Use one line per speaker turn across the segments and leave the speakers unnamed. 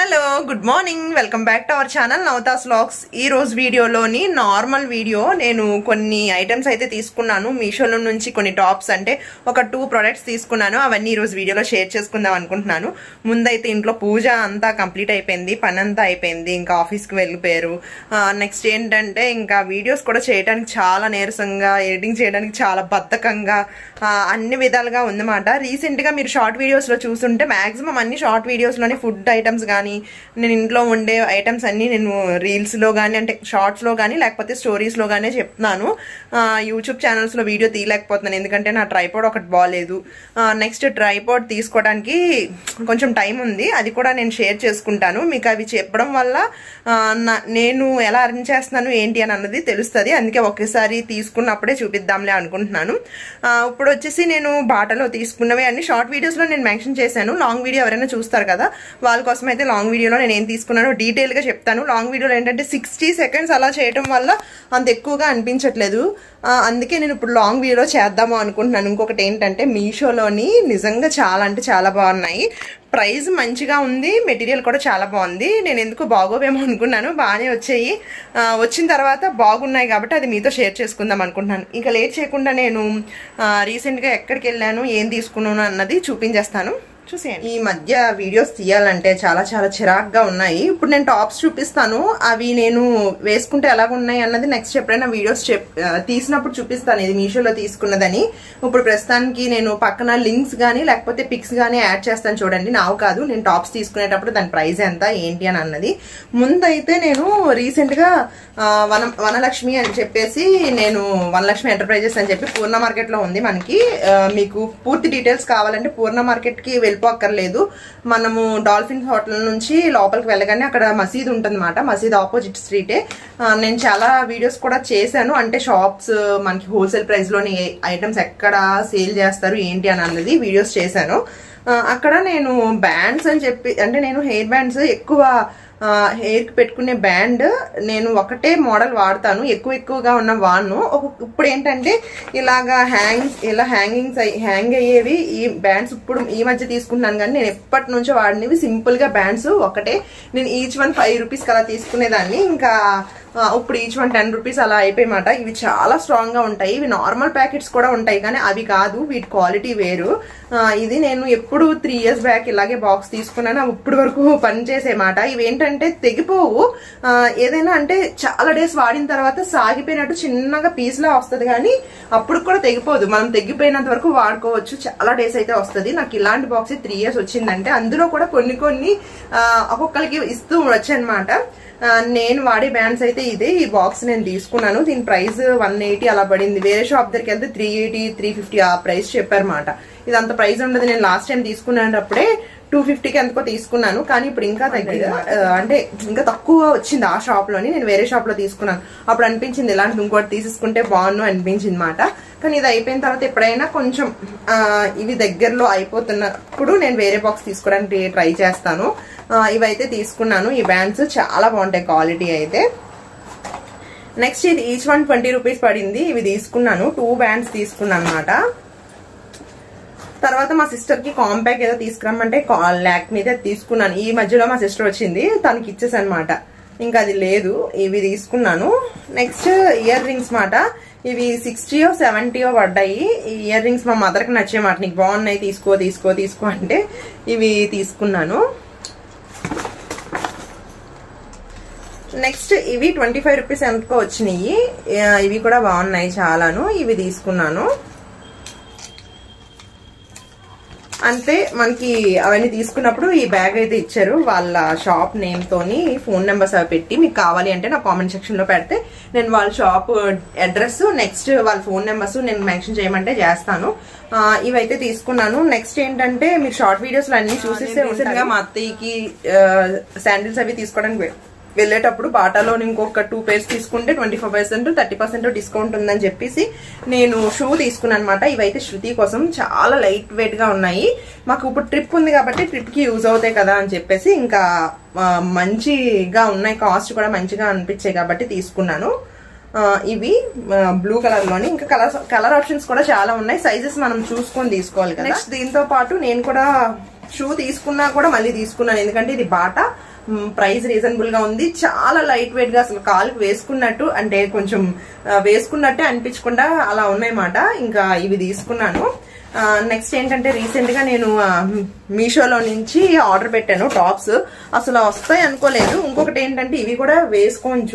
Hello good morning welcome back to our channel Navatha's vlogs. ఈ రోజు వీడియోలోని నార్మల్ వీడియో. నేను కొన్ని ఐటమ్స్ అయితే తీసుకున్నాను మీషోలో నుంచి, కొన్ని టాప్స్ అంటే ఒక 2 ప్రొడక్ట్స్ తీసుకున్నాను. అవన్నీ ఈ రోజు వీడియోలో షేర్ చేసుకుందాం అనుకుంటున్నాను. ముందైతే ఇంట్లో పూజ అంతా కంప్లీట్ అయిపోయింది, పని అంతా అయిపోయింది, ఇంకా ఆఫీస్కి వెళ్ళిపోయారు. నెక్స్ట్ ఏంటంటే ఇంకా వీడియోస్ కూడా చేయడానికి చాలా నీరసంగా, ఎడిటింగ్ చేయడానికి చాలా బద్ధకంగా, అన్ని విధాలుగా ఉందన్నమాట. రీసెంట్గా మీరు షార్ట్ వీడియోస్లో చూస్తుంటే మ్యాక్సిమం అన్ని షార్ట్ వీడియోస్లోనే ఫుడ్ ఐటమ్స్ కానీ, నేను ఇంట్లో ఉండే ఐటమ్స్ అన్ని నేను రీల్స్ లో కానీ, అంటే షార్ట్స్ లో కానీ లేకపోతే స్టోరీస్ లో గానే చెప్తున్నాను. యూట్యూబ్ ఛానల్స్ లో వీడియో తీయలేకపోతున్నాను ఎందుకంటే నా ట్రైపాడ్ ఒకటి బాగాలేదు. నెక్స్ట్ ట్రైపాడ్ తీసుకోవడానికి కొంచెం టైం ఉంది, అది కూడా నేను షేర్ చేసుకుంటాను. మీకు అవి చెప్పడం వల్ల నేను ఎలా అర్న్ చేస్తున్నాను ఏంటి అని అన్నది తెలుస్తుంది. అందుకే ఒకేసారి తీసుకున్నప్పుడే చూపిద్దాంలే అనుకుంటున్నాను. ఇప్పుడు వచ్చేసి నేను బాటలో తీసుకున్నవి అన్ని షార్ట్ వీడియోస్ లో నేను మెన్షన్ చేశాను. లాంగ్ వీడియో ఎవరైనా చూస్తారు కదా, వాళ్ళ కోసం అయితే లాంగ్ వీడియోలో నేను ఏం తీసుకున్నానో డీటెయిల్ గా చెప్తాను. లాంగ్ వీడియోలో ఏంటంటే 60 సెకండ్స్ అలా చేయడం వల్ల అంత ఎక్కువగా అనిపించట్లేదు. అందుకే నేను ఇప్పుడు లాంగ్ వీడియోలో చేద్దాము అనుకుంటున్నాను. ఇంకొకటి ఏంటంటే మీషోలోని నిజంగా చాలా అంటే చాలా బాగున్నాయి. ప్రైస్ మంచిగా ఉంది, మెటీరియల్ కూడా చాలా బాగుంది. నేను ఎందుకు బాగోవేమో అనుకున్నాను, బాగానే వచ్చాయి. వచ్చిన తర్వాత బాగున్నాయి కాబట్టి అది మీతో షేర్ చేసుకుందాం అనుకుంటున్నాను. ఇంకా లేట్ చేయకుండా నేను రీసెంట్గా ఎక్కడికి వెళ్ళాను, ఏం తీసుకున్నాను అన్నది చూపించేస్తాను, చూసేయండి. ఈ మధ్య వీడియోస్ తీయాలంటే చాలా చాలా చిరాక్గా ఉన్నాయి. ఇప్పుడు నేను టాప్స్ చూపిస్తాను, అవి నేను వేసుకుంటే ఎలాగున్నాయి అన్నది నెక్స్ట్ ఎప్పుడైనా వీడియోస్ తీసినప్పుడు చూపిస్తాను, ఇది మీషోలో తీసుకున్నదని. ఇప్పుడు ప్రస్తుతానికి నేను పక్కన లింక్స్ కానీ లేకపోతే పిక్స్ కానీ యాడ్ చేస్తాను చూడండి. నావు కాదు, నేను టాప్స్ తీసుకునేటప్పుడు దాని ప్రైస్ ఎంత ఏంటి అని అన్నది. ముందైతే నేను రీసెంట్గా వనలక్ష్మి అని చెప్పేసి, నేను వనలక్ష్మి ఎంటర్ప్రైజెస్ అని చెప్పి పూర్ణ మార్కెట్లో ఉంది మనకి. మీకు పూర్తి డీటెయిల్స్ కావాలంటే పూర్ణ మార్కెట్కి వెళ్ళిపోక్కర్లేదు. మనము డాల్ఫిన్ హోటల్ నుంచి లోపలికి వెళ్ళగానే అక్కడ మసీద్ ఉంటుందన్నమాట, మసీద్ ఆపోజిట్ స్ట్రీటే. నేను చాలా వీడియోస్ కూడా చేశాను, అంటే షాప్స్ మనకి హోల్సేల్ ప్రైస్ లోని ఐటమ్స్ ఎక్కడ సేల్ చేస్తారు ఏంటి అని అన్నది వీడియోస్ చేశాను. అక్కడ నేను బ్యాండ్స్ అని చెప్పి, అంటే నేను హెయిర్ బ్యాండ్స్ ఎక్కువ హెయిర్ కి పెట్టుకునే బ్యాండ్ నేను ఒకటే మోడల్ వాడతాను, ఎక్కువగా ఉన్న వాడను. ఇప్పుడు ఏంటంటే ఇలాగా హ్యాంగ్ అయ్యేవి ఈ బ్యాండ్స్ ఇప్పుడు ఈ మధ్య తీసుకుంటున్నాను. కానీ నేను ఎప్పటి నుంచో వాడినవి సింపుల్ గా బ్యాండ్స్ ఒకటే. నేను ఈచ్ వన్ 5 రూపీస్ అలా తీసుకునేదాన్ని. ఇంకా ఇప్పుడు ఈచ్ వన్ 10 రూపీస్ అలా అయిపోయమాట. ఇవి చాలా స్ట్రాంగ్ గా ఉంటాయి. ఇవి నార్మల్ ప్యాకెట్స్ కూడా ఉంటాయి కానీ అవి కాదు, వీటి క్వాలిటీ వేరు. ఇది నేను ఎప్పుడు 3 ఇయర్స్ బ్యాక్ ఇలాగే బాక్స్ తీసుకున్నాను, అవి ఇప్పుడు వరకు పనిచేసేమాట. ఇవి ఏంటంటే తెగిపోవు, ఏదైనా అంటే చాలా డేస్ వాడిన తర్వాత సాగిపోయినట్టు చిన్నగా పీస్ లా వస్తుంది కానీ అప్పుడు కూడా తెగిపోదు. మనం తెగిపోయినంత వరకు వాడుకోవచ్చు, చాలా డేస్ అయితే వస్తుంది. నాకు ఇలాంటి బాక్స్ 3 ఇయర్స్ వచ్చిందంటే అందులో కూడా కొన్ని ఒక్కొక్కరికి ఇస్తూ వచ్చాయన్నమాట. నేను వాడే బ్యాండ్స్ అయితే ఇదే. ఈ బాక్స్ నేను తీసుకున్నాను, దీని ప్రైస్ 180 అలా పడింది. వేరే షాప్ దగ్గరికి వెళ్తే 380, 350 ఆ ప్రైస్ చెప్పారన్నమాట. ఇది అంత ప్రైస్ ఉండదు. నేను లాస్ట్ టైం తీసుకున్నప్పుడే 250కి ఎంతకో తీసుకున్నాను, కానీ ఇప్పుడు ఇంకా తగ్గింది, అంటే ఇంకా తక్కువ వచ్చింది ఆ షాప్ లోని. నేను వేరే షాప్ లో తీసుకున్నాను, అప్పుడు అనిపించింది ఇలాంటి ఇంకోటి తీసేసుకుంటే బాగుండు అనిపించింది అనమాట. కానీ ఇది అయిపోయిన తర్వాత ఎప్పుడైనా కొంచెం ఇవి దగ్గరలో అయిపోతున్నప్పుడు నేను వేరే బాక్స్ తీసుకోవడానికి ట్రై చేస్తాను. ఇవైతే తీసుకున్నాను. ఈ బ్యాండ్స్ చాలా బాగుంటాయి క్వాలిటీ అయితే. నెక్స్ట్ ఇది ఈచ్ వన్ 20 రూపీస్ పడింది. ఇవి తీసుకున్నాను, 2 బ్యాండ్స్ తీసుకున్నాను అనమాట. తర్వాత మా సిస్టర్ కి కాంపాక్ట్ ఏదో తీసుకురమ్మంటే ల్యాక్ మీద తీసుకున్నాను. ఈ మధ్యలో మా సిస్టర్ వచ్చింది, తనకి ఇచ్చేసాను అనమాట. ఇంకా అది లేదు, ఇవి తీసుకున్నాను. నెక్స్ట్ ఇయర్ రింగ్స్ మాట, ఇవి 60 70 పడ్డాయి. ఈ ఇయర్ రింగ్స్ మా మదర్ కి నచ్చేమాట, నీకు బాగున్నాయి తీసుకో అంటే ఇవి తీసుకున్నాను. నెక్స్ట్ ఇవి 25 రూపీస్ ఎంతకో వచ్చినాయి. ఇవి కూడా బాగున్నాయి చాలాను, ఇవి తీసుకున్నాను. అంతే, మనకి అవన్నీ తీసుకున్నప్పుడు ఈ బ్యాగ్ అయితే ఇచ్చారు. వాళ్ళ షాప్ నేమ్ తోని ఫోన్ నెంబర్స్ అవి పెట్టి, మీకు కావాలి అంటే నా కామెంట్ సెక్షన్ లో పెడితే నేను వాళ్ళ షాప్ అడ్రస్, నెక్స్ట్ వాళ్ళ ఫోన్ నెంబర్స్ నేను మెన్షన్ చేయమంటే చేస్తాను. ఇవైతే తీసుకున్నాను. నెక్స్ట్ ఏంటంటే మీరు షార్ట్ వీడియోస్ లో అన్ని చూసేసే ఉంటారుగా, మా అత్తయ్యకి శాండిల్స్ అవి తీసుకోవడానికి వెళ్ళేటప్పుడు బాటాలో ఇంకొక 2 పేర్స్ తీసుకుంటే 25% 30% డిస్కౌంట్ ఉందని చెప్పేసి నేను షూ తీసుకున్నాను అనమాట. ఇవైతే శృతి కోసం చాలా లైట్ వెయిట్ గా ఉన్నాయి. మాకు ఇప్పుడు ట్రిప్ ఉంది కాబట్టి ట్రిప్ కి యూజ్ అవుతాయి కదా అని చెప్పేసి ఇంకా మంచిగా ఉన్నాయి, కాస్ట్ కూడా మంచిగా అనిపించాయి కాబట్టి తీసుకున్నాను. ఇవి బ్లూ కలర్ లోని, ఇంకా కలర్ ఆప్షన్స్ కూడా చాలా ఉన్నాయి, సైజెస్ మనం చూసుకొని తీసుకోవాలి కదా. నెక్స్ట్ దీంతో పాటు నేను కూడా షూ తీసుకున్నా కూడా మళ్ళీ తీసుకున్నాను, ఎందుకంటే ఇది బాటా ప్రైస్ రీజనబుల్ గా ఉంది. చాలా లైట్ వెయిట్ గా అసలు కాలుకి వేసుకున్నట్టు అంటే కొంచెం వేసుకున్నట్టే అనిపించకుండా అలా ఉన్నాయన్నమాట. ఇంకా ఇవి తీసుకున్నాను. నెక్స్ట్ ఏంటంటే రీసెంట్ గా నేను మీషోలో నుంచి ఆర్డర్ పెట్టాను టాప్స్. అసలు వస్తాయి అనుకోలేదు. ఇంకొకటి ఏంటంటే ఇవి కూడా వేసుకొని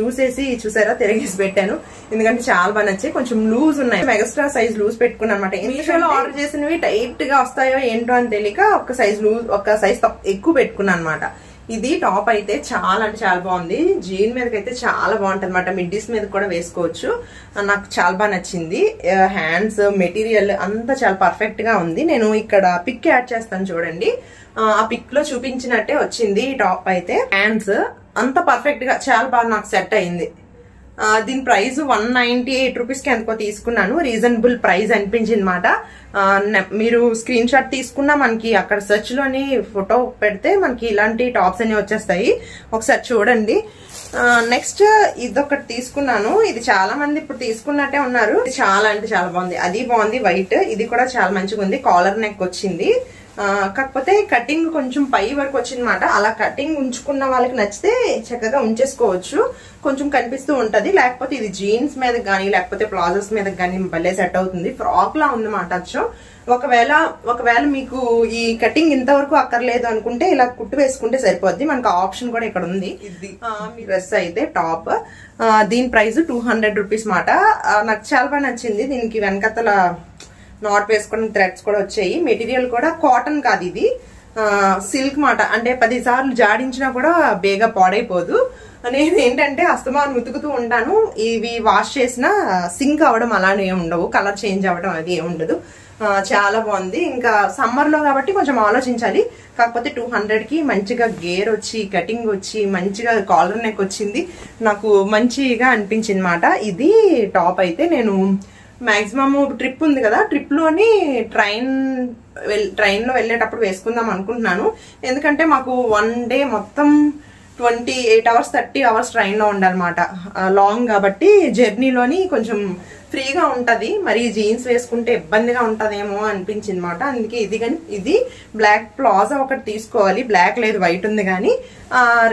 చూసారా తిరిగేసి పెట్టాను. ఎందుకంటే చాలా బాగా నచ్చాయి. కొంచెం లూజ్ ఉన్నాయి. ఎక్స్ట్రా సైజ్ లూజ్ పెట్టుకున్నాను అనమాట. మీషోలో ఆర్డర్ చేసినవి టైట్ గా వస్తాయో ఏంటో అని తెలియక ఒక సైజ్ ఎక్కువ పెట్టుకున్నాను అనమాట. ఇది టాప్ అయితే చాలా అంటే చాలా బాగుంది. జీన్ మీదకైతే చాలా బాగుంటుంది అనమాట. మిడ్డీస్ మీద కూడా వేసుకోవచ్చు. నాకు చాలా బాగా నచ్చింది. హ్యాండ్స్ మెటీరియల్ అంతా చాలా పర్ఫెక్ట్ గా ఉంది. నేను ఇక్కడ పిక్ యాడ్ చేస్తాను చూడండి. ఆ పిక్ లో చూపించినట్టే వచ్చింది ఈ టాప్ అయితే. హ్యాండ్స్ అంత పర్ఫెక్ట్ గా చాలా బాగా నాకు సెట్ అయింది. దీని ప్రైస్ 198 రూపీస్ కి ఎంతకో తీసుకున్నాను. రీజనబుల్ ప్రైస్ అనిపించింది అనమాట. మీరు స్క్రీన్ షాట్ తీసుకున్నా మనకి అక్కడ సెర్చ్ లోని ఫోటో పెడితే మనకి ఇలాంటి టాప్స్ అన్ని వచ్చేస్తాయి. ఒకసారి చూడండి. నెక్స్ట్ ఇదొకటి తీసుకున్నాను. ఇది చాలా మంది ఇప్పుడు తీసుకున్నట్టే ఉన్నారు. ఇది చాలా అంటే చాలా బాగుంది. అది బాగుంది వైట్. ఇది కూడా చాలా మంచిగా ఉంది. కాలర్ నెక్ వచ్చింది. కాకపోతే కటింగ్ కొంచెం పై వరకు వచ్చిందన్నమాట. అలా కటింగ్ ఉంచుకున్న వాళ్ళకి నచ్చితే చక్కగా ఉంచేసుకోవచ్చు. కొంచెం కనిపిస్తూ ఉంటది. లేకపోతే ఇది జీన్స్ మీద గానీ లేకపోతే ప్లాజోస్ మీద గానీ భలే సెట్ అవుతుంది. ఫ్రాక్ లా ఉందన్నమాట. అచ్చం ఒకవేళ మీకు ఈ కటింగ్ ఇంతవరకు అక్కర్లేదు అనుకుంటే ఇలా కుట్టు వేసుకుంటే సరిపోద్ది. మనకు ఆప్షన్ కూడా ఇక్కడ ఉంది. ఇది మీ డ్రెస్ అయితే టాప్. దీని ప్రైస్ 200 రూపీస్ మాట. నాకు చాలా బాగా నచ్చింది. దీనికి వెనకతల నాట్ వేసుకున్న థ్రెడ్స్ కూడా వచ్చాయి. మెటీరియల్ కూడా కాటన్ కాదు, ఇది సిల్క్ మాట. అంటే 10 సార్లు జాడించినా కూడా బేగా పాడైపోదు. నేను ఏంటంటే అస్తమానం ఉతుకుతూ ఉంటాను. ఇవి వాష్ చేసినా సింక్ అవ్వడం అలానే ఉండవు. కలర్ చేంజ్ అవ్వడం అది ఏమి ఉండదు. చాలా బాగుంది. ఇంకా సమ్మర్ లో కాబట్టి కొంచెం ఆలోచించాలి. కాకపోతే 200 కి మంచిగా గేర్ వచ్చి కటింగ్ వచ్చి మంచిగా కాలర్ నెక్ వచ్చింది. నాకు మంచిగా అనిపించింది మాట. ఇది టాప్ అయితే నేను మాక్సిమం ట్రిప్ ఉంది కదా, ట్రిప్ లోని ట్రైన్ లో వెళ్ళేటప్పుడు వేసుకుందాం అనుకుంటున్నాను. ఎందుకంటే మాకు 1 డే మొత్తం 28 అవర్స్ 30 అవర్స్ ట్రైన్ లో ఉండాలన్నమాట. లాంగ్ కాబట్టి జర్నీలోని కొంచెం ఫ్రీగా ఉంటది. మరి జీన్స్ వేసుకుంటే ఇబ్బందిగా ఉంటదేమో అనిపించింది అనమాట. అందుకే ఇది బ్లాక్ ప్లాజా ఒకటి తీసుకోవాలి. బ్లాక్ లేదు, వైట్ ఉంది. కానీ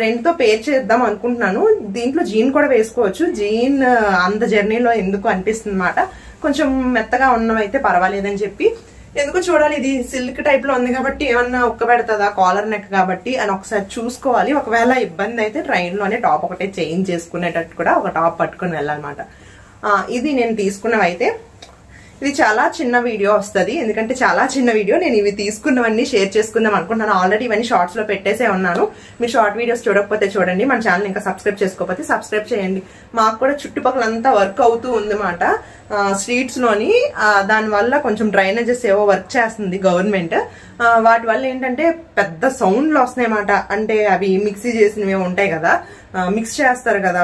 రెండుతో పేర్ చేద్దాం అనుకుంటున్నాను. దీంట్లో జీన్ కూడా వేసుకోవచ్చు. జీన్ అంత జర్నీలో ఎందుకు అనిపిస్తుంది అనమాట. కొంచెం మెత్తగా ఉన్నవైతే పర్వాలేదని చెప్పి ఎందుకు చూడాలి. ఇది సిల్క్ టైప్ లో ఉంది కాబట్టి ఏమన్నా ఒక్క పెడతా కాలర్ నెక్ కాబట్టి అని ఒకసారి చూసుకోవాలి. ఒకవేళ ఇబ్బంది అయితే ట్రైన్ లోనే టాప్ ఒకటే చేంజ్ చేసుకునేటట్టు కూడా ఒక టాప్ పట్టుకుని వెళ్ళాలన్నమాట. ఇది నేను తీసుకున్నవైతే. ఇది చాలా చిన్న వీడియో వస్తుంది. ఎందుకంటే చాలా చిన్న వీడియో. నేను ఇవి తీసుకున్నవన్నీ షేర్ చేసుకుందాం అనుకుంటున్నాను. ఆల్రెడీ ఇవన్నీ షార్ట్స్ లో పెట్టేసే ఉన్నాను. మీరు షార్ట్ వీడియోస్ చూడకపోతే చూడండి. మన ఛానల్ ఇంకా సబ్స్క్రైబ్ చేసుకోకపోతే సబ్స్క్రైబ్ చేయండి. మాకు కూడా చుట్టుపక్కలంతా వర్క్ అవుతూ ఉందన్నమాట స్ట్రీట్స్ లోని. దానివల్ల కొంచెం డ్రైనేజెస్ ఏవో వర్క్ చేస్తుంది గవర్నమెంట్. వాటి వల్ల ఏంటంటే పెద్ద సౌండ్లు వస్తున్నాయి అన్నమాట. అంటే అవి మిక్సీ చేసినవి ఉంటాయి కదా, మిక్స్ చేస్తారు కదా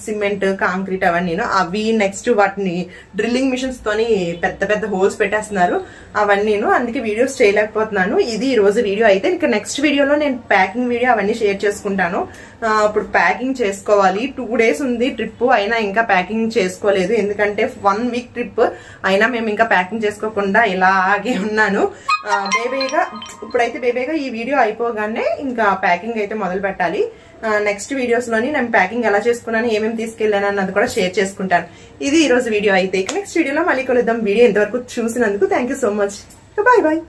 సిమెంట్ కాంక్రీట్ అవన్నీ. అవి నెక్స్ట్ వాటిని డ్రిల్లింగ్ మిషన్స్ తోని పెద్ద పెద్ద హోల్స్ పెట్టేస్తున్నారు అవన్నీ. అందుకే వీడియోస్ చేయలేకపోతున్నాను. ఇది ఈ రోజు వీడియో అయితే. ఇంకా నెక్స్ట్ వీడియోలో నేను ప్యాకింగ్ వీడియో అవన్నీ షేర్ చేసుకుంటాను. ఇప్పుడు ప్యాకింగ్ చేసుకోవాలి. 2 days ఉంది ట్రిప్, అయినా ఇంకా ప్యాకింగ్ చేసుకోలేదు. ఎందుకంటే 1 week ట్రిప్ అయినా మేము ఇంకా ప్యాకింగ్ చేసుకోకుండా ఇలాగే ఉన్నాను. ఇప్పుడైతే ఈ వీడియో అయిపోగానే ఇంకా ప్యాకింగ్ అయితే మొదలు పెట్టాలి. నెక్స్ట్ వీడియోస్ లోని నేను ప్యాకింగ్ ఎలా చేసుకున్నాను, ఏమేమి తీసుకెళ్లాను అన్నది కూడా షేర్ చేసుకుంటాను. ఇది ఈ రోజు వీడియో అయితే. నెక్స్ట్ వీడియోలో మళ్ళీ కలుద్దాం. వీడియో ఇంతవరకు చూసినందుకు thank you so much. Bye bye.